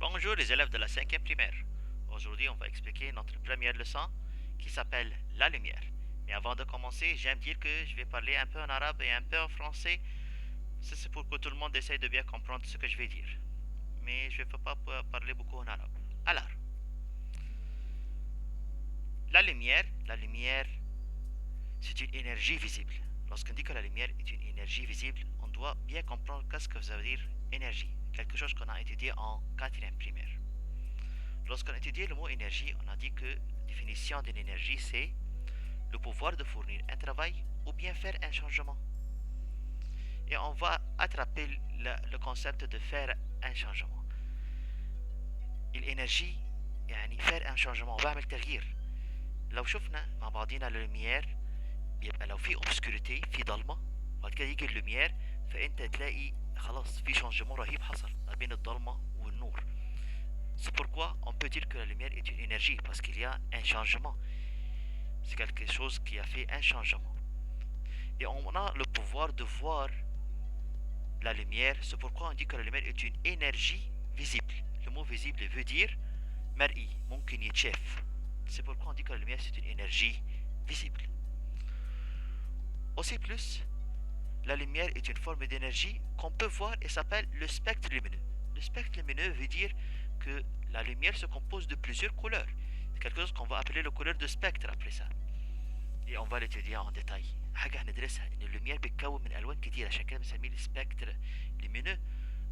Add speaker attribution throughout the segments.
Speaker 1: Bonjour les élèves de la cinquième primaire. Aujourd'hui, on va expliquer notre première leçon qui s'appelle la lumière. Mais avant de commencer, j'aime dire que je vais parler un peu en arabe et un peu en français. Ça, c'est pour que tout le monde essaye de bien comprendre ce que je vais dire. Mais je ne vais pas parler beaucoup en arabe. Alors, la lumière, c'est une énergie visible. Lorsqu'on dit que la lumière est une énergie visible, on doit bien comprendre qu'est-ce que ça veut dire énergie. Quelque chose qu'on a étudié en quatrième primaire. Lorsqu'on a étudié le mot énergie, on a dit que la définition d'une énergie, c'est le pouvoir de fournir un travail ou bien faire un changement. Et on va attraper le concept de faire un changement. الانرجي يعني faire un changement وبعمل تغيير. لو شفنا مع بعضينا اللوميير بيبقى لو في obscurité في ضلمة بعد كده يجي اللوميير فانت تلاقي خلاص في شانجمون رهيب حصل ما بين الضلمة والنور. C'est pourquoi on peut dire que la lumière est une énergie parce qu'il y a un changement. C'est quelque chose qui a fait un changement. Et on a le pouvoir de voir la lumière. C'est pourquoi on dit que la lumière est une énergie visible. Le mot visible veut dire مرئي ممكن يتشاف. C'est pourquoi on dit que la lumière c'est une énergie visible. Aussi plus, la lumière est une forme d'énergie qu'on peut voir et s'appelle le spectre lumineux. Le spectre lumineux veut dire que la lumière se compose de plusieurs couleurs. C'est quelque chose qu'on va appeler le couleur de spectre après ça. Et on va l'étudier en détail. حاجة هندرسها إن اللومير بيتكون من ألوان كتير عشان كده بنسميه السبكتر لومينو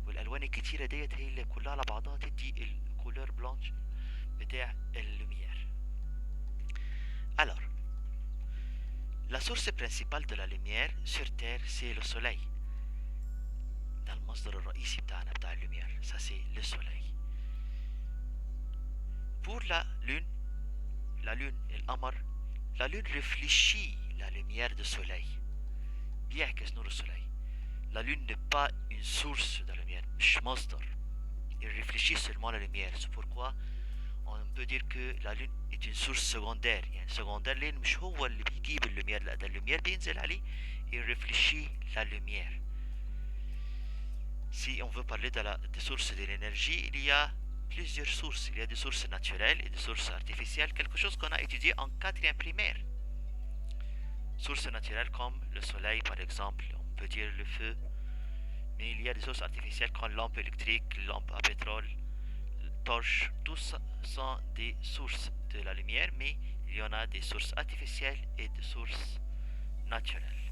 Speaker 1: والألوان الكتيرة ديت هي اللي كلها على بعضها تدي الكولور بلانش بتاع اللومير. Alors, la source principale de la lumière sur Terre c'est le soleil. ده المصدر الرئيسي بتاعنا بتاع اللومير. Ça c'est le soleil. Pour la lune القمر la lune réfléchit la lumière du soleil. بيعكس نور الsoleil. La lune n'est pas une source de lumière, مش مصدر. Il réfléchit seulement la lumière. C'est pourquoi on peut dire que la lune est une source secondaire. يعني secondaire لأن مش هو اللي بيجيب اللومير لا ده اللومير بينزل عليه. Il réfléchit la lumière. Si on veut parler des sources de l'énergie, il y a plusieurs sources. Il y a des sources naturelles et des sources artificielles. Quelque chose qu'on a étudié en quatrième primaire. Sources naturelles comme le soleil par exemple, on peut dire le feu. Mais il y a des sources artificielles comme lampe électrique, lampe à pétrole, torche. Tout ça sont des sources de la lumière, mais il y en a des sources artificielles et des sources naturelles.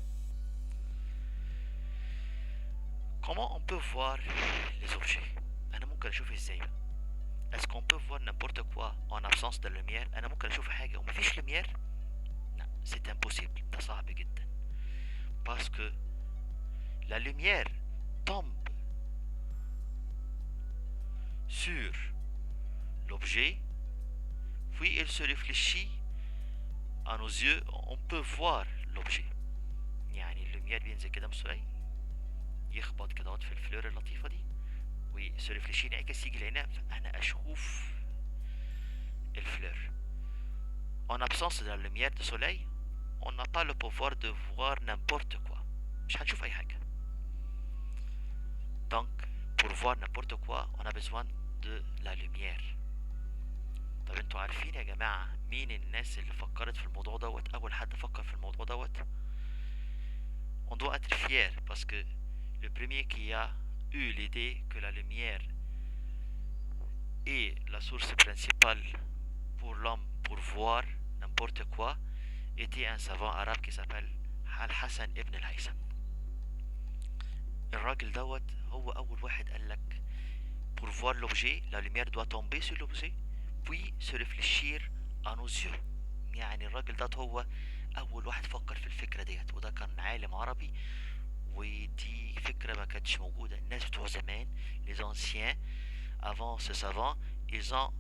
Speaker 1: Comment on peut voir les objets? أنا ممكن أشوف إزاي بقى؟ Est-ce qu'on peut voir n'importe quoi en absence de lumière? أنا ممكن أشوف حاجة ومفيش lumière? Non, c'est impossible. ده صعب جدا. Parce que la lumière tombe sur l'objet, puis il se réfléchit à nos yeux, on peut voir l'objet. يعني اللومير بينزل كده من السولاي يخبط كده في الفلور اللطيفة دي ويسو ريفليشي ينعكس يجي لهنا فأنا أشوف الفلور. En absence de la lumière du soleil, on n'a pas le pouvoir de voir n'importe quoi. مش هنشوف أي حاجة. Donc, pour voir n'importe quoi, on a besoin de la lumière. طب انتوا عارفين يا جماعة مين الناس اللي فكرت في الموضوع دوت؟ أول حد فكر في الموضوع دوت؟ On doit être fier parce que le premier qui a eu l'idée que la lumière est la source principale pour l'homme pour voir n'importe quoi était un savant arabe qui s'appelle Al-Hassan ibn al-Haytham. الراجل دوت هو أول واحد قال لك pour voir l'objet la lumière doit tomber sur l'objet puis se réfléchir à nos yeux. يعني الراجل ده هو أول واحد فكر في الفكرة ديت وده كان عالم عربي ودي فكرة ما كانتش موجودة. الناس بتوع زمان les anciens avant ce savant ils ont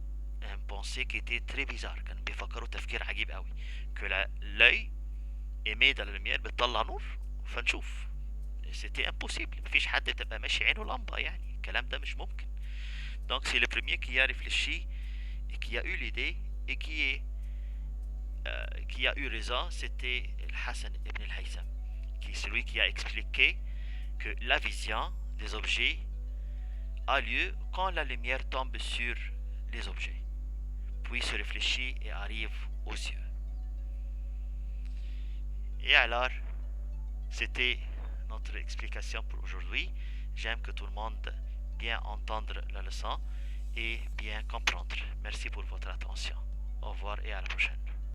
Speaker 1: un pensée qui était très bizarre. كانوا بيفكروا تفكير عجيب قوي que l'œil émet de la lumière بتطلع نور فنشوف. C'était impossible. مفيش حد تبقى ماشي عينه لمبة يعني الكلام ده مش ممكن. Donc c'est le premier qui a réfléchi et qui a eu l'idée et qui a eu raison, c'était Hassan ibn al-Haytham, qui est celui qui a expliqué que la vision des objets a lieu quand la lumière tombe sur les objets, puis se réfléchit et arrive aux yeux. Et alors, c'était notre explication pour aujourd'hui. J'aime que tout le monde bien entendre la leçon et bien comprendre. Merci pour votre attention. Au revoir et à la prochaine.